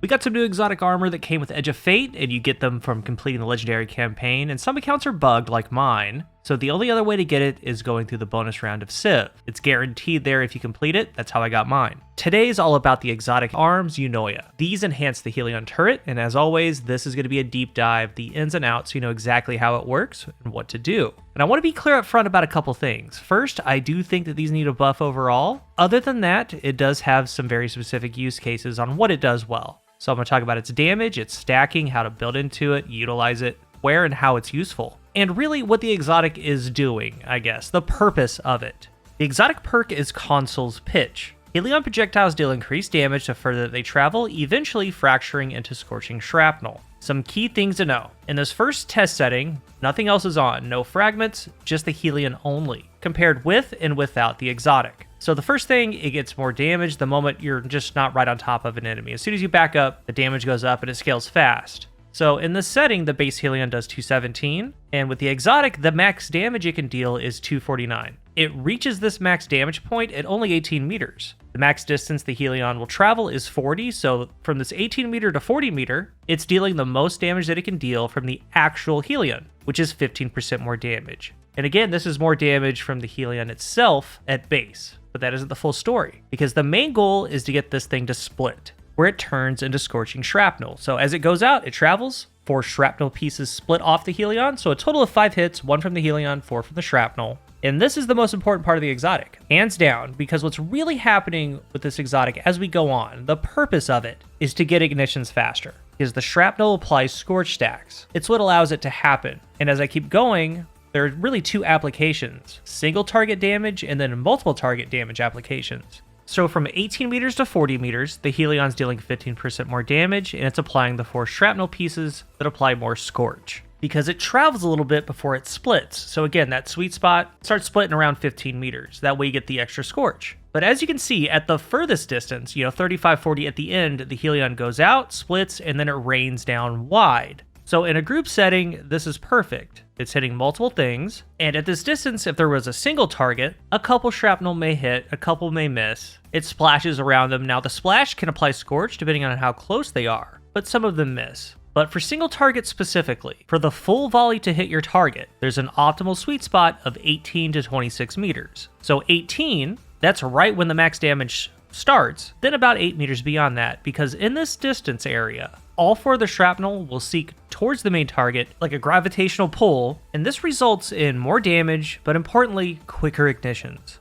We got some new exotic armor that came with Edge of Fate, and you get them from completing the legendary campaign, and some accounts are bugged like mine, so the only other way to get it is going through the bonus round of Civ. It's guaranteed there if you complete it. That's how I got mine. Today is all about the exotic arms Eunoia. These enhance the Helion turret, and as always, this is going to be a deep dive, the ins and outs, so you know exactly how it works and what to do. And I want to be clear up front about a couple things. First, I do think that these need a buff overall. Other than that, it does have some very specific use cases on what it does well. So I'm going to talk about its damage, its stacking, how to build into it, utilize it, where and how it's useful. And really what the exotic is doing, I guess, the purpose of it. The exotic perk is Consul's Pitch. Helion projectiles deal increased damage the further that they travel, eventually fracturing into scorching shrapnel. Some key things to know. In this first test setting, nothing else is on, no fragments, just the Helion only, compared with and without the exotic. So the first thing, it gets more damage the moment you're just not right on top of an enemy. As soon as you back up, the damage goes up and it scales fast. So in this setting, the base Helion does 217, and with the exotic, the max damage it can deal is 249. It reaches this max damage point at only 18 meters. The max distance the Helion will travel is 40, so from this 18 meter to 40 meter, it's dealing the most damage that it can deal from the actual Helion, which is 15% more damage. And again, this is more damage from the Helion itself at base, but that isn't the full story, because the main goal is to get this thing to split, where it turns into scorching shrapnel. So as it goes out, it travels, 4 shrapnel pieces split off the Helion, so a total of 5 hits, 1 from the Helion, 4 from the shrapnel. And this is the most important part of the exotic, hands down, because what's really happening with this exotic as we go on, the purpose of it is to get ignitions faster, because the shrapnel applies scorch stacks. It's what allows it to happen. And as I keep going, there are really 2 applications, single target damage and then multiple target damage applications. So from 18 meters to 40 meters, the Helion's dealing 15% more damage, and it's applying the 4 shrapnel pieces that apply more scorch, because it travels a little bit before it splits. So again, that sweet spot starts splitting around 15 meters. That way you get the extra scorch. But as you can see, at the furthest distance, 35, 40 at the end, the Helion goes out, splits, and then it rains down wide. So in a group setting, this is perfect. It's hitting multiple things, and at this distance, if there was a single target, a couple shrapnel may hit, a couple may miss. It splashes around them. Now the splash can apply scorch depending on how close they are, but some of them miss. But for single targets specifically, for the full volley to hit your target, there's an optimal sweet spot of 18 to 26 meters. So 18, that's right when the max damage starts, then about 8 meters beyond that, because in this distance area, all 4 of the shrapnel will seek towards the main target like a gravitational pull, and this results in more damage, but importantly, quicker ignitions.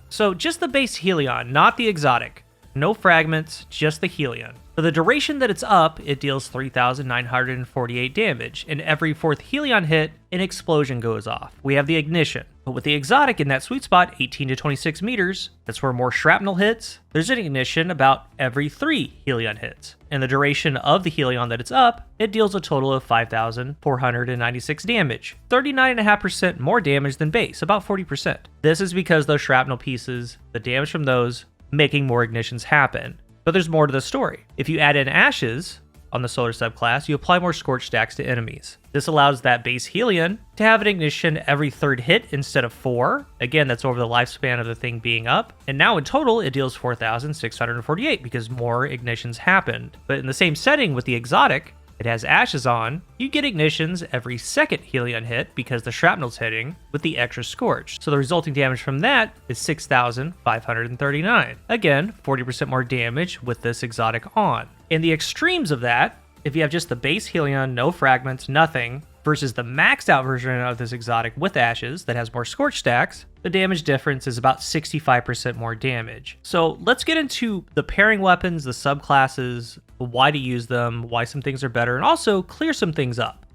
So just the base Helion, not the exotic. No fragments, just the Helion. For the duration that it's up, it deals 3,948 damage, and every 4th Helion hit, an explosion goes off. We have the ignition. But with the exotic in that sweet spot, 18 to 26 meters, that's where more shrapnel hits, there's an ignition about every 3 Helion hits. And the duration of the Helion that it's up, it deals a total of 5,496 damage. 39.5% more damage than base, about 40%. This is because those shrapnel pieces, the damage from those, making more ignitions happen. But there's more to the story. If you add in ashes on the solar subclass, you apply more scorch stacks to enemies. This allows that base Helion to have an ignition every 3rd hit instead of 4. Again, that's over the lifespan of the thing being up. And now in total, it deals 4,648 because more ignitions happened. But in the same setting with the exotic, it has ashes on, you get ignitions every 2nd Helion hit because the shrapnel's hitting with the extra scorch. So the resulting damage from that is 6,539. Again, 40% more damage with this exotic on. In the extremes of that, if you have just the base Helion, no fragments, nothing, versus the maxed out version of this exotic with ashes that has more scorch stacks, the damage difference is about 65% more damage. So let's get into the pairing weapons, the subclasses, why to use them, why some things are better, and also clear some things up.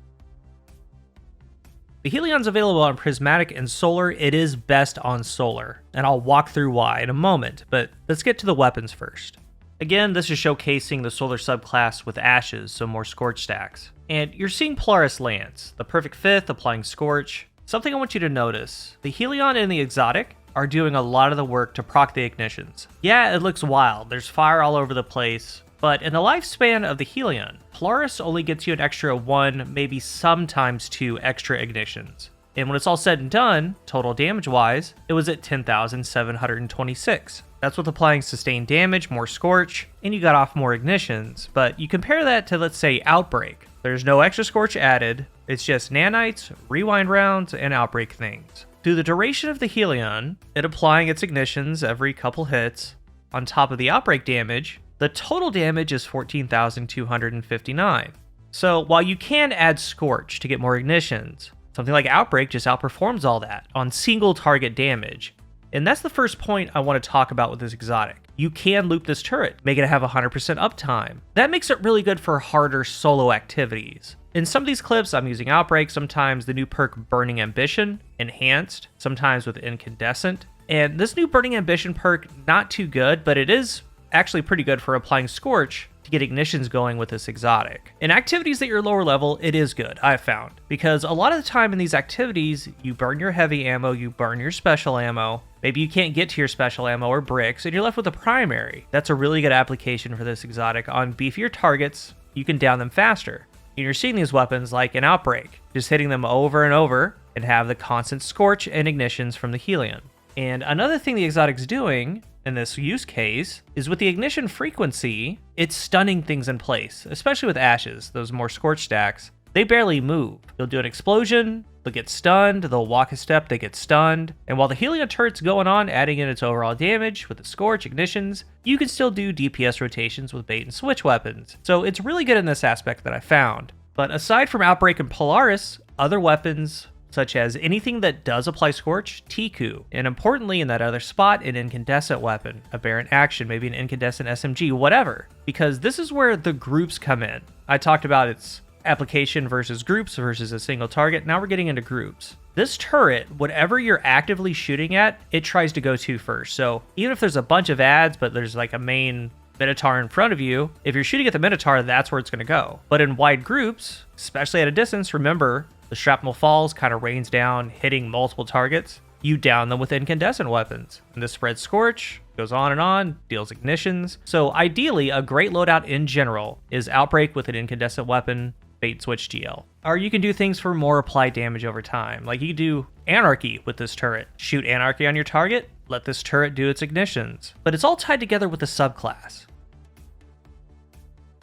The Helion's available on Prismatic and Solar. It is best on Solar, and I'll walk through why in a moment, but let's get to the weapons first. Again, this is showcasing the Solar subclass with ashes, so more scorch stacks. And you're seeing Polaris Lance, the perfect 5th, applying scorch. Something I want you to notice, the Helion and the exotic are doing a lot of the work to proc the ignitions. Yeah, it looks wild, there's fire all over the place, but in the lifespan of the Helion, Polaris only gets you an extra 1, maybe sometimes 2 extra ignitions. And when it's all said and done, total damage-wise, it was at 10,726. That's with applying sustained damage, more Scorch, and you got off more ignitions. But you compare that to, let's say, Outbreak. There's no extra Scorch added, it's just nanites, rewind rounds, and Outbreak things. Through the duration of the Helion, it applying its ignitions every couple hits, on top of the Outbreak damage, the total damage is 14,259. So while you can add Scorch to get more ignitions, something like Outbreak just outperforms all that on single target damage. And that's the first point I want to talk about with this exotic. You can loop this turret, make it have 100% uptime. That makes it really good for harder solo activities. In some of these clips, I'm using Outbreak, sometimes the new perk Burning Ambition, enhanced, sometimes with Incandescent. And this new Burning Ambition perk, not too good, but it is actually pretty good for applying Scorch to get ignitions going with this exotic. In activities that you're lower level, it is good, I've found, because a lot of the time in these activities, you burn your heavy ammo, you burn your special ammo, maybe you can't get to your special ammo or bricks, and you're left with a primary. That's a really good application for this exotic. On beefier targets, you can down them faster. And you're seeing these weapons like an Outbreak, just hitting them over and over, and have the constant Scorch and ignitions from the Helion. And another thing the exotic's doing in this use case is with the ignition frequency, it's stunning things in place, especially with ashes, those more Scorch stacks. They barely move. You'll do an explosion, they'll get stunned, they'll walk a step, they get stunned. And while the Helion turret's going on, adding in its overall damage with the Scorch ignitions, you can still do DPS rotations with bait and switch weapons. So it's really good in this aspect that I found. But aside from Outbreak and Polaris, other weapons such as anything that does apply Scorch, Tiku, and importantly in that other spot, an incandescent weapon, a Baron Action, maybe an incandescent SMG, whatever, because this is where the groups come in. I talked about its application versus groups versus a single target, now we're getting into groups. This turret, whatever you're actively shooting at, it tries to go to first, so even if there's a bunch of ads, but there's like a main Minotaur in front of you, if you're shooting at the Minotaur, that's where it's going to go. But in wide groups, especially at a distance, remember, the shrapnel falls, kind of rains down, hitting multiple targets. You down them with incandescent weapons. And this spreads Scorch, goes on, deals ignitions. So ideally, a great loadout in general is Outbreak with an incandescent weapon, bait switch GL. Or you can do things for more applied damage over time. Like you can do Anarchy with this turret. Shoot Anarchy on your target, let this turret do its ignitions. But it's all tied together with the subclass.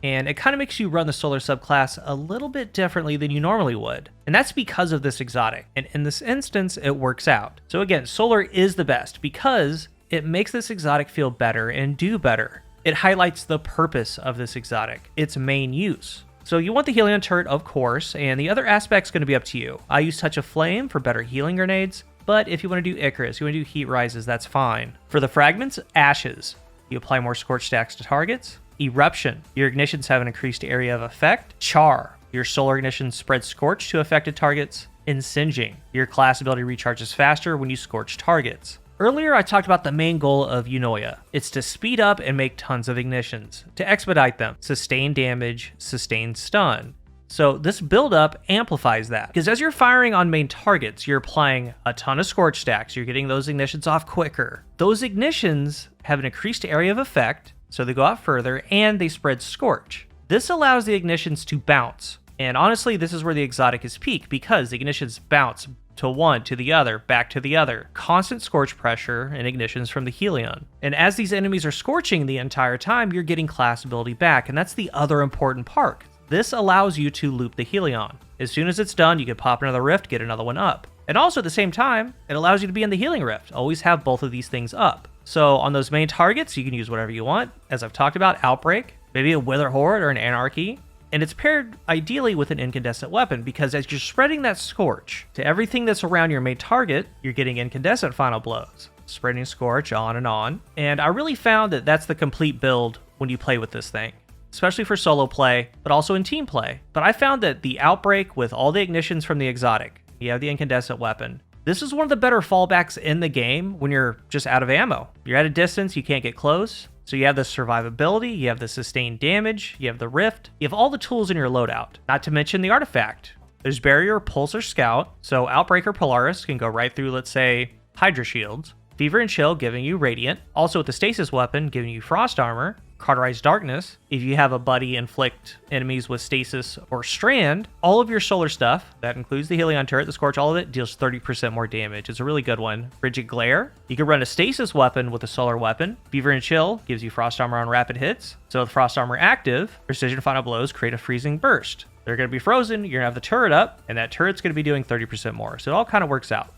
And it kind of makes you run the solar subclass a little bit differently than you normally would. And that's because of this exotic. And in this instance, it works out. So again, solar is the best because it makes this exotic feel better and do better. It highlights the purpose of this exotic, its main use. So you want the Helion turret, of course, and the other aspect's going to be up to you. I use Touch of Flame for better healing grenades, but if you want to do Icarus, you want to do Heat Rises, that's fine. For the fragments, Ashes. You apply more Scorch stacks to targets. Eruption, your ignitions have an increased area of effect. Char, your solar ignition spreads Scorch to affected targets. And Singeing, your class ability recharges faster when you scorch targets. Earlier, I talked about the main goal of Eunoia. It's to speed up and make tons of ignitions, to expedite them, sustain damage, sustain stun. So this build-up amplifies that, because as you're firing on main targets, you're applying a ton of Scorch stacks, you're getting those ignitions off quicker. Those ignitions have an increased area of effect, so they go out further, and they spread Scorch. This allows the ignitions to bounce, and honestly, this is where the exotic is peak, because the ignitions bounce to one, to the other, back to the other. Constant Scorch pressure and ignitions from the Helion. And as these enemies are scorching the entire time, you're getting class ability back, and that's the other important part. This allows you to loop the Helion. As soon as it's done, you can pop another rift, get another one up. And also at the same time, it allows you to be in the healing rift. Always have both of these things up. So on those main targets, you can use whatever you want. As I've talked about, Outbreak, maybe a Wither Horde or an Anarchy. And it's paired ideally with an incandescent weapon, because as you're spreading that Scorch to everything that's around your main target, you're getting incandescent final blows, spreading Scorch on and on. And I really found that that's the complete build when you play with this thing, especially for solo play, but also in team play. But I found that the Outbreak with all the ignitions from the exotic, you have the incandescent weapon, this is one of the better fallbacks in the game when you're just out of ammo. You're at a distance, you can't get close. So you have the survivability, you have the sustained damage, you have the rift, you have all the tools in your loadout. Not to mention the artifact. There's Barrier, Pulse, or Scout, so Outbreak or Polaris can go right through, let's say, Hydra Shields. Fever and Chill giving you Radiant. Also with the Stasis weapon giving you Frost Armor. Cauterized Darkness. If you have a buddy inflict enemies with Stasis or Strand, all of your solar stuff, that includes the Helion turret, the Scorch, all of it, deals 30% more damage. It's a really good one. Frigid Glare. You can run a Stasis weapon with a solar weapon. Fever and Chill gives you Frost Armor on rapid hits. So with Frost Armor active, Precision Final Blows create a freezing burst. They're going to be frozen, you're going to have the turret up, and that turret's going to be doing 30% more. So it all kind of works out.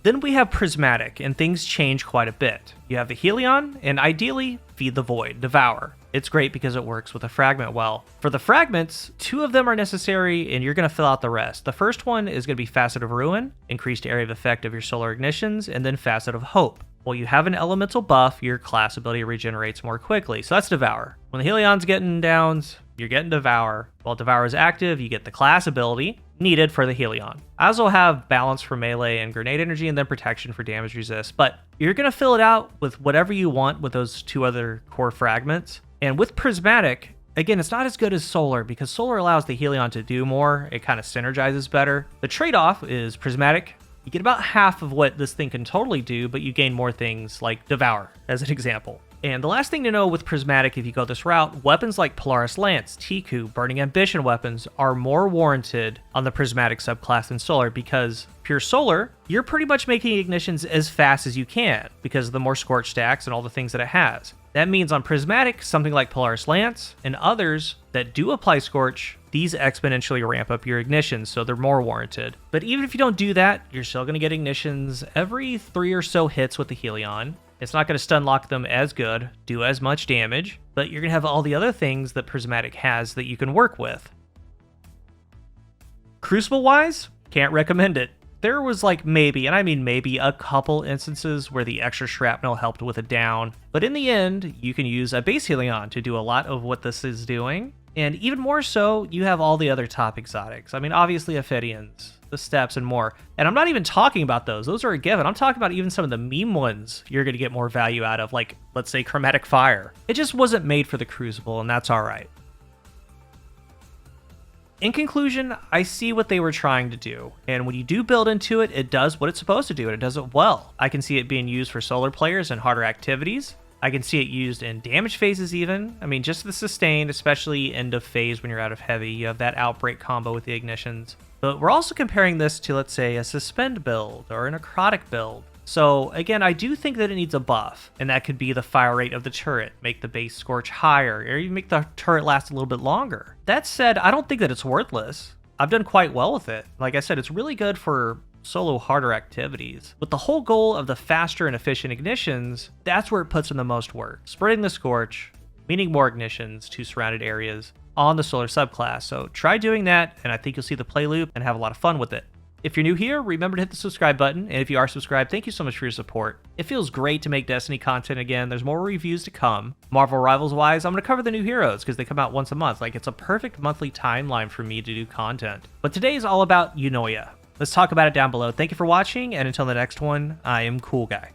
Then we have Prismatic, and things change quite a bit. You have the Helion, and ideally, Feed the Void, Devour. It's great because it works with a fragment well. For the fragments, 2 of them are necessary, and you're going to fill out the rest. The first one is going to be Facet of Ruin, increased area of effect of your solar ignitions, and then Facet of Hope. While you have an elemental buff, your class ability regenerates more quickly, so that's Devour. When the Helion's getting downs, you're getting Devour. While Devour is active, you get the class ability needed for the Helion. I also have balance for melee and grenade energy, and then protection for damage resist, but you're going to fill it out with whatever you want with those 2 other core fragments. And with Prismatic, again, it's not as good as Solar because Solar allows the Helion to do more. It kind of synergizes better. The trade-off is Prismatic. You get about half of what this thing can totally do, but you gain more things like Devour, as an example. And the last thing to know with Prismatic, if you go this route, weapons like Polaris Lance, Tiku, Burning Ambition weapons are more warranted on the Prismatic subclass than Solar because pure Solar, you're pretty much making ignitions as fast as you can because of the more Scorch stacks and all the things that it has. That means on Prismatic, something like Polaris Lance and others that do apply Scorch, these exponentially ramp up your ignitions, so they're more warranted. But even if you don't do that, you're still going to get ignitions every 3 or so hits with the Helion. It's not going to stun lock them as good, do as much damage, but you're going to have all the other things that Prismatic has that you can work with. Crucible-wise, can't recommend it. There was like maybe, and I mean maybe, a couple instances where the extra shrapnel helped with a down, but in the end, you can use a base Helion to do a lot of what this is doing. And even more so, you have all the other top exotics. I mean, obviously Ophidians, the Steps, and more. And I'm not even talking about those. Those are a given. I'm talking about even some of the meme ones you're going to get more value out of, like, let's say, Chromatic Fire. It just wasn't made for the Crucible, and that's all right. In conclusion, I see what they were trying to do, and when you do build into it, it does what it's supposed to do, and it does it well. I can see it being used for solar players and harder activities. I can see it used in damage phases even. I mean, just the sustained, especially end of phase when you're out of heavy. You have that outbreak combo with the ignitions. But we're also comparing this to, let's say, a suspend build or a necrotic build. So again, I do think that it needs a buff, and that could be the fire rate of the turret, make the base Scorch higher, or even make the turret last a little bit longer. That said, I don't think that it's worthless. I've done quite well with it. Like I said, it's really good for solo harder activities. With the whole goal of the faster and efficient ignitions, that's where it puts in the most work. Spreading the Scorch, meaning more ignitions to surrounded areas on the solar subclass. So try doing that, and I think you'll see the play loop and have a lot of fun with it. If you're new here, remember to hit the subscribe button, and if you are subscribed, thank you so much for your support. It feels great to make Destiny content again. There's more reviews to come. Marvel Rivals wise, I'm going to cover the new heroes because they come out once a month. Like, it's a perfect monthly timeline for me to do content. But today is all about Eunoia. Let's talk about it down below. Thank you for watching, and until the next one, I am CoolGuy.